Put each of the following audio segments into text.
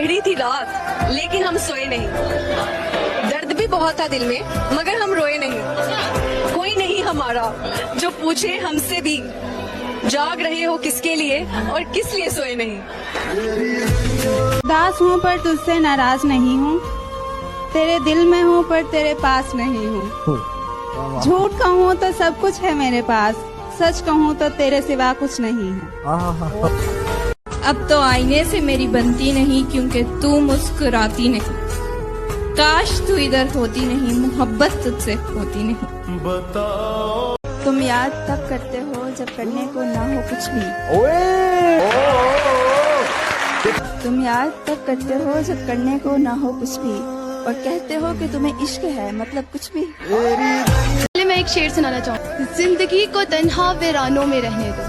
बिगड़ी थी रात लेकिन हम सोए नहीं, दर्द भी बहुत था दिल में मगर हम रोए नहीं। कोई नहीं हमारा जो पूछे हमसे भी, जाग रहे हो किसके लिए और किस लिए सोए नहीं। उदास हूँ पर तुझसे नाराज नहीं हूँ, तेरे दिल में हूँ पर तेरे पास नहीं हूँ। झूठ कहूँ तो सब कुछ है मेरे पास, सच कहूँ तो तेरे सिवा कुछ नहीं है। अब तो आईने से मेरी बनती नहीं क्योंकि तू मुस्कुराती नहीं। काश तू इधर होती नहीं, मोहब्बत तुझसे होती नहीं। बताओ तुम याद तब करते हो जब करने को ना हो कुछ भी। तुम याद तब करते हो जब करने को ना हो कुछ भी, और कहते हो कि तुम्हें इश्क है मतलब कुछ भी। पहले मैं एक शेर सुनाना चाहूँ। जिंदगी को तन्हा वीरानों में रहने दो,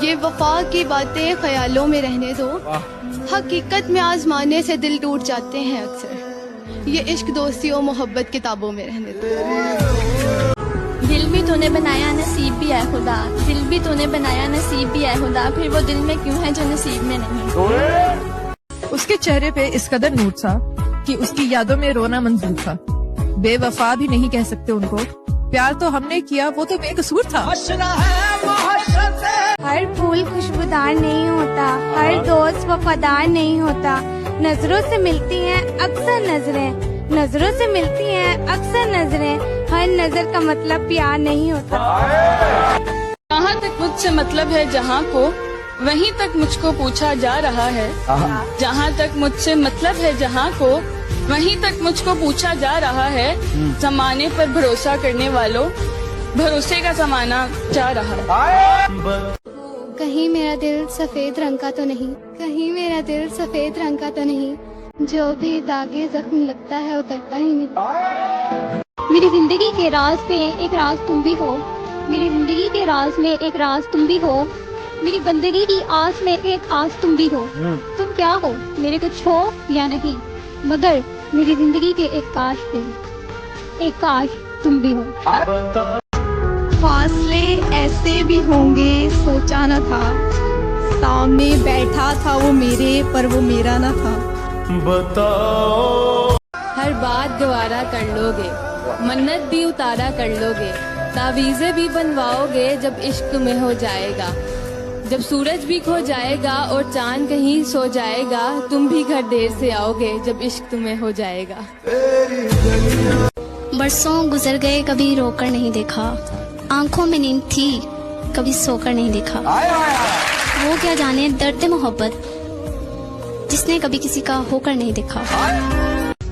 ये वफा की बातें ख्यालों में रहने दो। हकीकत में आजमाने से दिल टूट जाते हैं अक्सर, ये इश्क दोस्ती और मोहब्बत किताबों में रहने दो। दिल भी तूने बनाया नसीब भी है खुदा, दिल भी तूने बनाया नसीब भी है खुदा, फिर वो दिल में क्यों है जो नसीब में नहीं। उसके चेहरे पे इस कदर नूर था कि उसकी यादों में रोना मंजूर था। बेवफा भी नहीं कह सकते उनको, प्यार तो हमने किया वो तो बेकसूर था। हर फूल खुशबूदार नहीं होता, हर दोस्त वफादार नहीं होता। नजरों से मिलती हैं अक्सर नजरें, नजरों से मिलती हैं अक्सर नजरें। हर नजर का मतलब प्यार नहीं होता। जहाँ तक मुझसे मतलब है जहाँ को, वहीं तक मुझको पूछा जा रहा है। जहाँ तक मुझसे मतलब है जहाँ को, वहीं तक मुझको पूछा जा रहा है। जमाने पर भरोसा करने वालों, भरोसे का जमाना जा रहा है। कहीं मेरा दिल सफेद रंग का तो नहीं, कहीं मेरा दिल सफेद रंग का तो नहीं, जो भी दागे जख्म लगता है उतरता ही नहीं। मेरी जिंदगी के राज पे एक राज तुम भी हो, मेरी जिंदगी के राज में एक राज तुम भी हो, मेरी बंदगी की आस में एक आस तुम भी हो। तुम क्या हो मेरे कुछ हो या नहीं, मगर मेरी जिंदगी के एक काश थे, एक काश तुम भी हो। फासले ऐसे भी होंगे सोचा न था, सामने बैठा था वो मेरे पर वो मेरा न था। बताओ हर बात गवारा कर लोगे, मन्नत भी उतारा कर लोगे, तावीज़ें भी बनवाओगे जब इश्क तुम्हें हो जाएगा। जब सूरज भी खो जाएगा और चांद कहीं सो जाएगा, तुम भी घर देर से आओगे जब इश्क तुम्हें हो जाएगा। बरसों गुजर गए कभी रोकर नहीं देखा, आंखों में नींद थी कभी सोकर नहीं देखा। वो क्या जाने दर्द मोहब्बत जिसने कभी किसी का होकर नहीं देखा।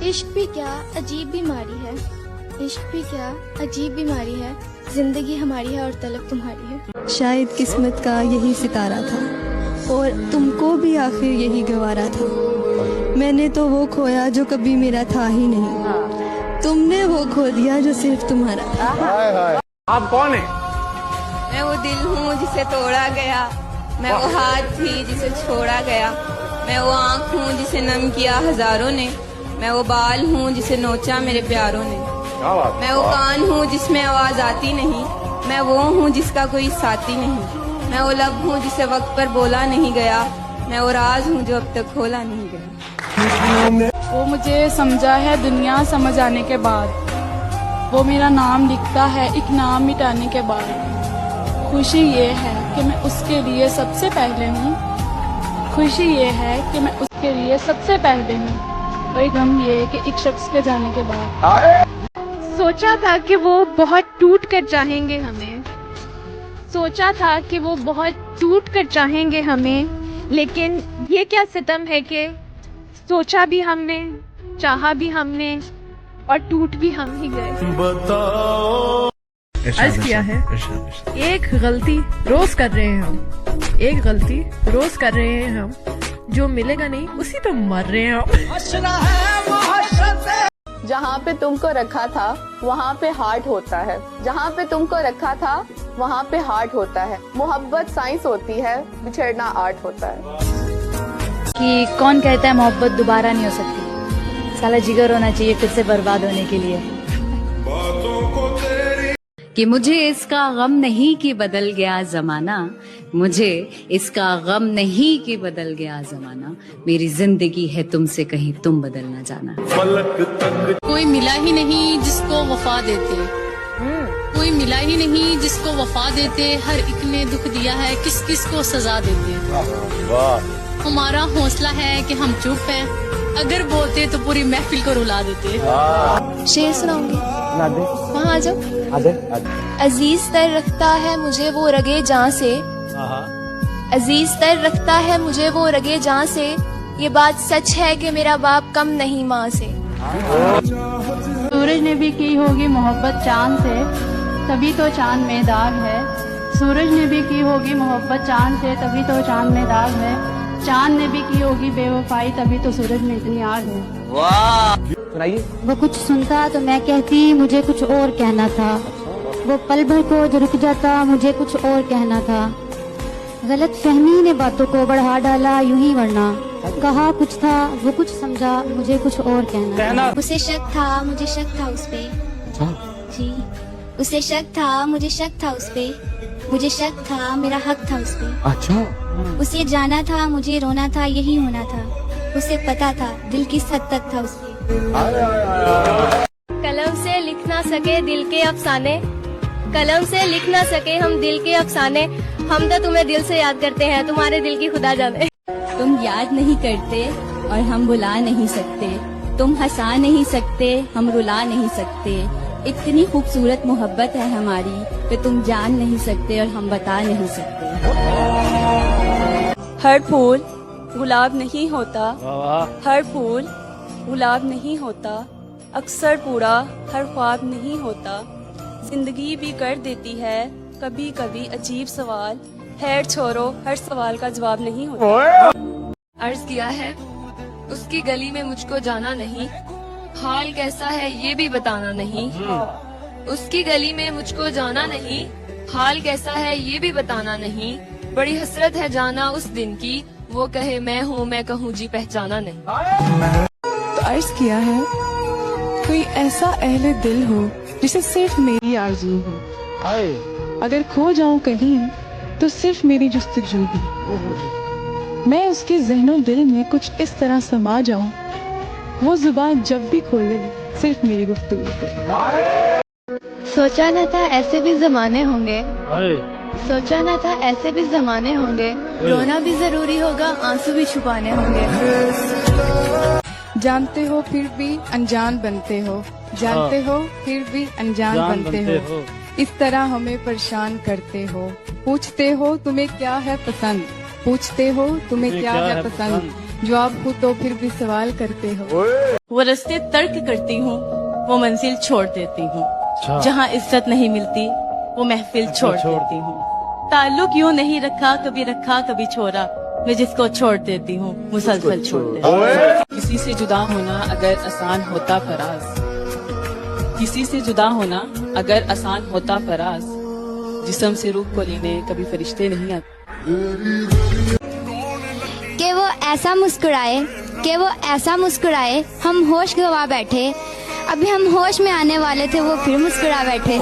इश्क भी क्या अजीब बीमारी है, इश्क भी क्या अजीब बीमारी है, जिंदगी हमारी है और तलब तुम्हारी है। शायद किस्मत का यही सितारा था और तुमको भी आखिर यही गवारा था। मैंने तो वो खोया जो कभी मेरा था ही नहीं, तुमने वो खो दिया जो सिर्फ तुम्हारा था। आप कौन है? मैं वो दिल हूँ जिसे तोड़ा गया, मैं वो हाथ थी जिसे छोड़ा गया, मैं वो आँख हूँ जिसे नम किया हजारों ने, मैं वो बाल हूँ जिसे नोचा मेरे प्यारों ने, मैं वो कान हूँ जिसमें आवाज आती नहीं, मैं वो हूँ जिसका कोई साथी नहीं, मैं वो लब हूँ जिसे वक्त पर बोला नहीं गया, मैं वो राज हूँ जो अब तक खोला नहीं गया। वो मुझे समझा है दुनिया समझ आने के बाद, वो मेरा नाम लिखता है एक नाम मिटाने के बाद। खुशी ये है कि मैं उसके लिए सबसे पहले हूँ, खुशी ये है कि मैं उसके लिए सबसे पहले हूँ, और गम ये है कि एक शख्स के जाने के बाद। सोचा था कि वो बहुत टूट कर चाहेंगे हमें, सोचा था कि वो बहुत टूट कर चाहेंगे हमें, लेकिन ये क्या सितम है कि सोचा भी हमने, चाहा भी हमने और टूट भी हम ही गए। बताओ अर्ज किया है, एक गलती रोज कर रहे हैं हम, एक गलती रोज कर रहे हैं हम, जो मिलेगा नहीं उसी पे मर रहे हैं हम। जहाँ पे तुमको रखा था वहाँ पे हार्ट होता है, जहाँ पे तुमको रखा था वहाँ पे हार्ट होता है। मोहब्बत साइंस होती है, बिछड़ना आर्ट होता है। कि कौन कहता है मोहब्बत दोबारा नहीं हो सकती, साला जिगर होना चाहिए फिर से बर्बाद होने के लिए। कि मुझे इसका गम नहीं कि बदल गया जमाना, मुझे इसका गम नहीं कि बदल गया जमाना, मेरी जिंदगी है तुमसे कहीं तुम बदल ना जाना। कोई मिला ही नहीं जिसको वफा देते, कोई मिला ही नहीं जिसको वफा देते, हर एक ने दुख दिया है किस किस को सजा देते। हमारा हौसला है कि हम चुप हैं, अगर बोलते तो पूरी महफिल को रुला देते। शेर सुनाऊंगी, वहाँ आ जाओ। अजीज तर रखता है मुझे वो रगे जान से, अजीज तर रखता है मुझे वो रगे जान से, ये बात सच है कि मेरा बाप कम नहीं माँ से। सूरज ने भी की होगी मोहब्बत चांद से, तभी तो चांद में दाग है। सूरज ने भी की होगी मोहब्बत चांद से, तभी तो चांद में दाग है। चांद ने भी की होगी बेवफाई, तभी तो सूरज में इतनी आग है। वाह, सुनाइए। वो कुछ सुनता तो मैं कहती मुझे कुछ और कहना था, वो पल भर को जो रुक जाता मुझे कुछ और कहना था। गलत फहमी ने बातों को बढ़ा डाला यूं ही, वरना कहा कुछ था वो कुछ समझा मुझे कुछ और कहना। उसे शक था मुझे शक था उस पे जी, उसे शक था मुझे शक था उस पे, मुझे शक था मेरा हक था उस पे। अच्छा। उसे जाना था मुझे रोना था यही होना था, उसे पता था दिल किस हद तक था उस पे। कलम से लिख ना सके दिल के अफसाने, कलम से लिख ना सके हम दिल के अफसाने, हम तो तुम्हें दिल से याद करते हैं तुम्हारे दिल की खुदा जाने। तुम याद नहीं करते और हम भुला नहीं सकते, तुम हंसा नहीं सकते हम रुला नहीं सकते, इतनी खूबसूरत मोहब्बत है हमारी कि तुम जान नहीं सकते और हम बता नहीं सकते। हर फूल गुलाब नहीं होता, हर फूल गुलाब नहीं होता, अक्सर पूरा हर ख्वाब नहीं होता, जिंदगी भी कर देती है कभी कभी अजीब सवाल, खैर छोड़ो हर सवाल का जवाब नहीं होता। अर्ज किया है उसकी गली में मुझको जाना नहीं, हाल कैसा है ये भी बताना नहीं, उसकी गली में मुझको जाना नहीं, हाल कैसा है ये भी बताना नहीं, बड़ी हसरत है जाना उस दिन की, वो कहे मैं हूँ मैं कहूँ जी पहचाना नहीं। तो अर्ज किया है कोई ऐसा अहले दिल हो जिसे सिर्फ मेरी आरज़ू हो, अगर खो जाऊं कहीं तो सिर्फ मेरी जुस्तजू हो, मैं उसके ज़हनो दिल में कुछ इस तरह समा जाऊं, वो जुबान जब भी खोले सिर्फ मेरी गुफ्तगू पे। सोचा न था ऐसे भी जमाने होंगे, सोचा न था ऐसे भी जमाने होंगे, रोना भी जरूरी होगा आंसू भी छुपाने होंगे। जानते हो फिर भी अनजान बनते हो, जानते हो फिर भी अनजान बनते हो, इस तरह हमें परेशान करते हो, पूछते हो तुम्हें क्या है पसंद, पूछते हो तुम्हें क्या है पसंद, जवाब खुद तो फिर भी सवाल करते हो। वो रास्ते तर्क करती हूँ, वो मंजिल छोड़ देती हूँ, जहाँ इज्जत नहीं मिलती वो महफिल छोड़ देती हूँ, ताल्लुक यूँ नहीं रखा कभी छोड़ा, मैं जिसको छोड़ देती हूँ मुसलसल छोड़ देती हूँ। किसी से जुदा होना अगर आसान होता फराज, किसी से जुदा होना अगर आसान होता फराज, जिस्म से रूह को लेने कभी फरिश्ते नहीं आते। कि वो ऐसा मुस्कुराए, कि वो ऐसा मुस्कुराए, हम होश गवा बैठे, अभी हम होश में आने वाले थे वो फिर मुस्कुरा बैठे।